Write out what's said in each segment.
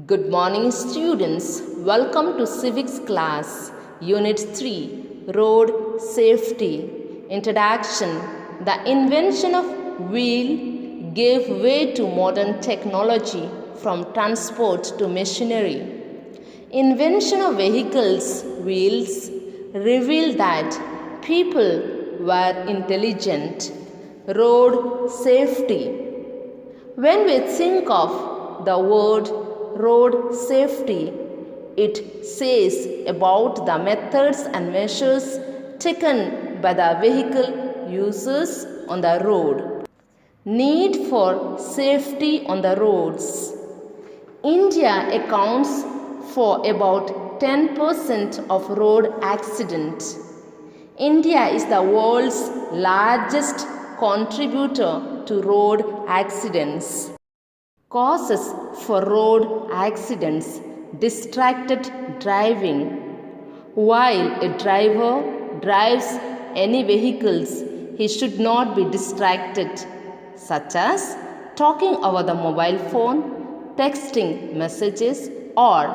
Good morning, students. Welcome to Civics class, Unit 3, Road Safety. Introduction. The invention of wheel gave way to modern technology from transport to machinery. Invention of vehicles, wheels, revealed that people were intelligent. Road safety. When we think of the word road safety, it says about the methods and measures taken by the vehicle users on the road. Need for safety on the roads. India accounts for about 10% of road accidents. India is the world's largest contributor to road accidents. Causes for road accidents: distracted driving. While a driver drives any vehicles, he should not be distracted, such as talking over the mobile phone, texting messages, or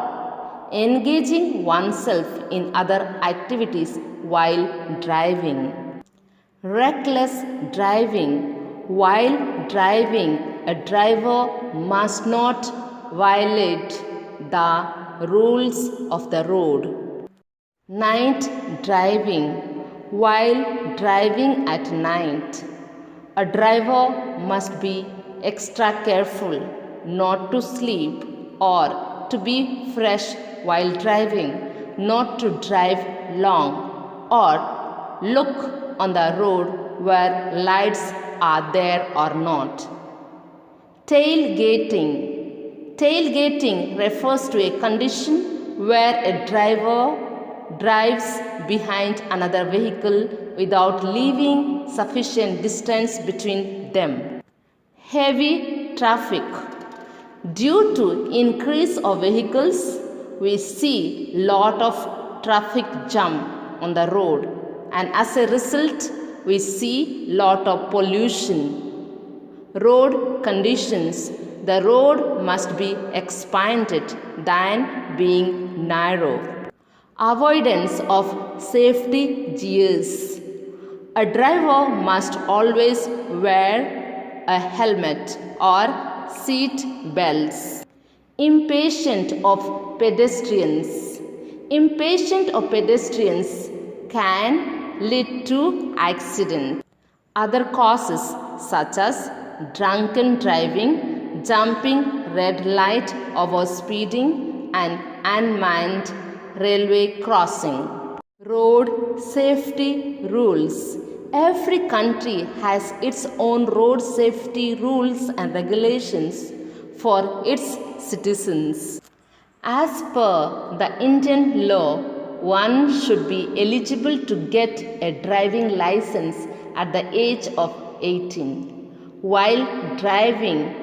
engaging oneself in other activities while driving. Reckless driving. While driving, a driver must not violate the rules of the road. Night driving. While driving at night, a driver must be extra careful not to sleep or to be fresh while driving, not to drive long or look on the road where lights are there or not. Tailgating. Tailgating refers to a condition where a driver drives behind another vehicle without leaving sufficient distance between them. Heavy traffic. Due to increase of vehicles, we see lot of traffic jam on the road, and as a result, we see lot of pollution. Road conditions. The road must be expanded than being narrow. Avoidance of safety gears. A driver must always wear a helmet or seat belts. Impatient of pedestrians. Impatient of pedestrians can lead to accident. Other causes such as drunken driving, jumping red light, overspeeding, and unmanned railway crossing. Road safety rules. Every country has its own road safety rules and regulations for its citizens. As per the Indian law, one should be eligible to get a driving license at the age of 18. While driving,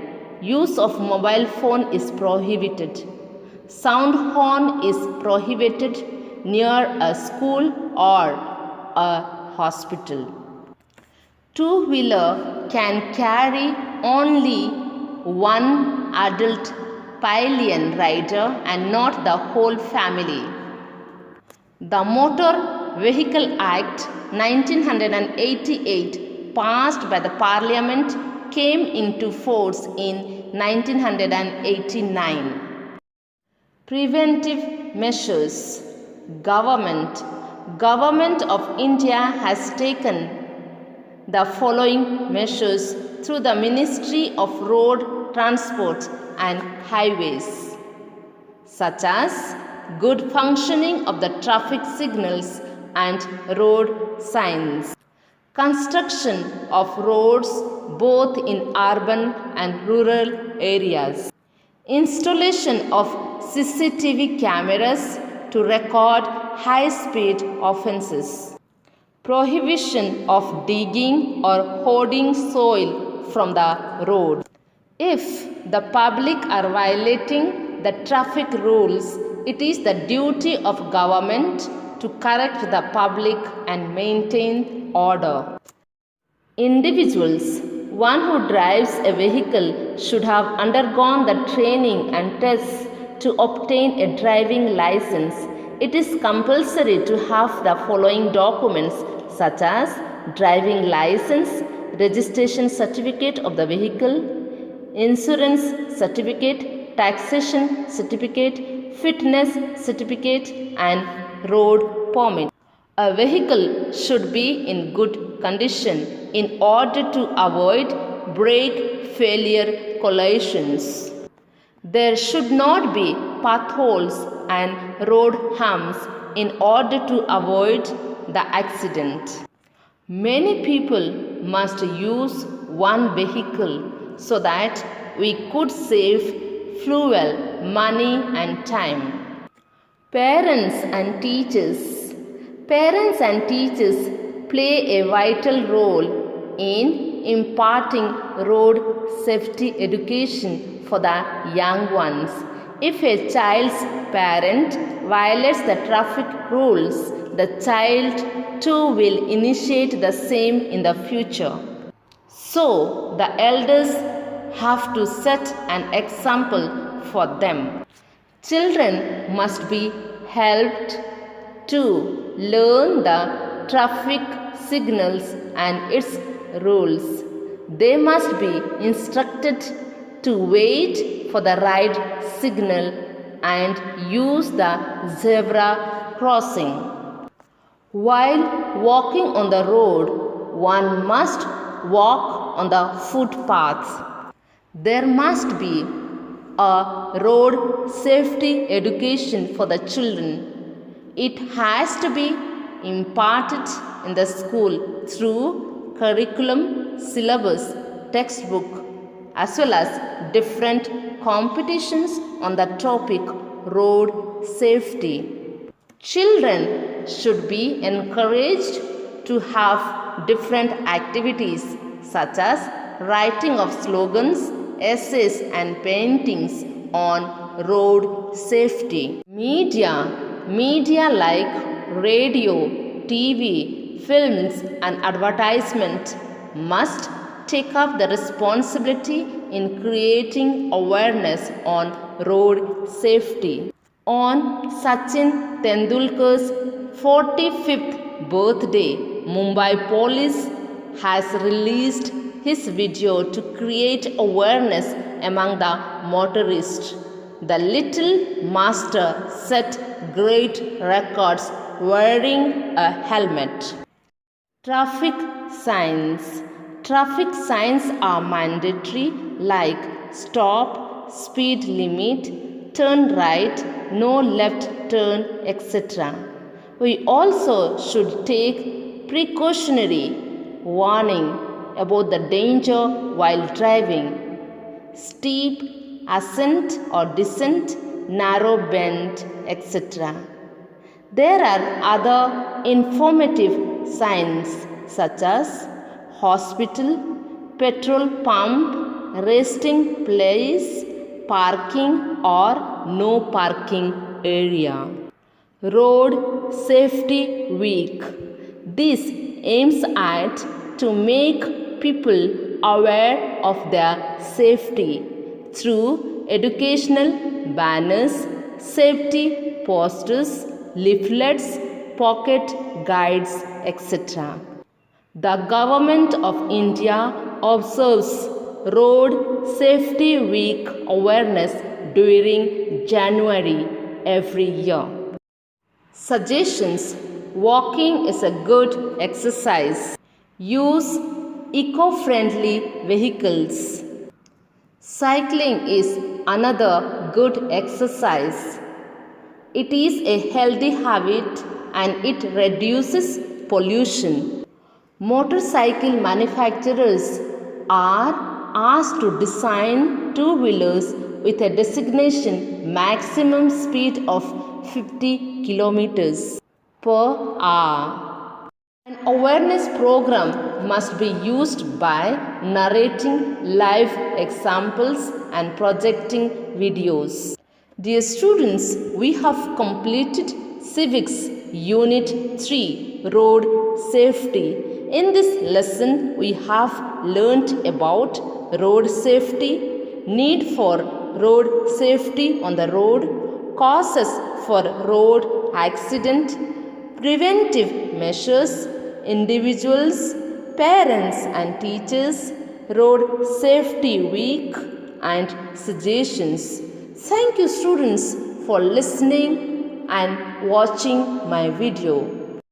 use of mobile phone is prohibited. Sound horn is prohibited near a school or a hospital. Two-wheeler can carry only one adult pillion rider and not the whole family. The Motor Vehicle Act 1988, passed by the Parliament, came into force in 1989. Preventive measures. Government of India has taken the following measures through the Ministry of Road Transport and Highways, such as good functioning of the traffic signals and road signs, construction of roads both in urban and rural areas, installation of CCTV cameras to record high-speed offences, prohibition of digging or hoarding soil from the road. If the public are violating the traffic rules, it is the duty of government to correct the public and maintain order. Individuals. One who drives a vehicle should have undergone the training and tests to obtain a driving license, it is compulsory to have the following documents such as driving license, registration certificate of the vehicle, insurance certificate, taxation certificate, fitness certificate, and road permit. A vehicle should be in good condition in order to avoid brake failure collisions. There should not be potholes and road humps in order to avoid the accident. Many people must use one vehicle so that we could save fuel, money, and time. Parents and teachers. Parents and teachers play a vital role in imparting road safety education for the young ones. If a child's parent violates the traffic rules, the child too will initiate the same in the future. So, the elders have to set an example for them. Children must be helped to learn the traffic signals and its rules. They must be instructed to wait for the right signal and use the zebra crossing. While walking on the road, one must walk on the footpaths. There must be a road safety education for the children. It has to be imparted in the school through curriculum, syllabus, textbook, as well as different competitions on the topic road safety. Children should be encouraged to have different activities such as writing of slogans, essays, and paintings on road safety. Media like radio, TV, films, and advertisement must take up the responsibility in creating awareness on road safety. On Sachin Tendulkar's 45th birthday, Mumbai police has released his video to create awareness among the motorists. The little master set great records wearing a helmet. Traffic signs. Traffic signs are mandatory like stop, speed limit, turn right, no left turn, etc. We also should take precautionary warning about the danger while driving. Steep ascent or descent, narrow bend, etc. There are other informative signs such as hospital, petrol pump, resting place, parking or no parking area. Road Safety Week. This aims at to make people aware of their safety through educational banners, safety posters, leaflets, pocket guides, etc. The Government of India observes Road Safety Week awareness during January every year. Suggestions. Walking is a good exercise. Use eco-friendly vehicles. Cycling is another good exercise. It is a healthy habit and it reduces pollution. Motorcycle manufacturers are asked to design two-wheelers with a designation maximum speed of 50 kilometers per hour. An awareness program must be used by narrating live examples and projecting videos. Dear students, we have completed Civics Unit 3 Road Safety. In this lesson, we have learnt about road safety, need for road safety on the road, causes for road accident, preventive measures, individuals, parents and teachers, road safety week and suggestions. Thank you students for listening and watching my video.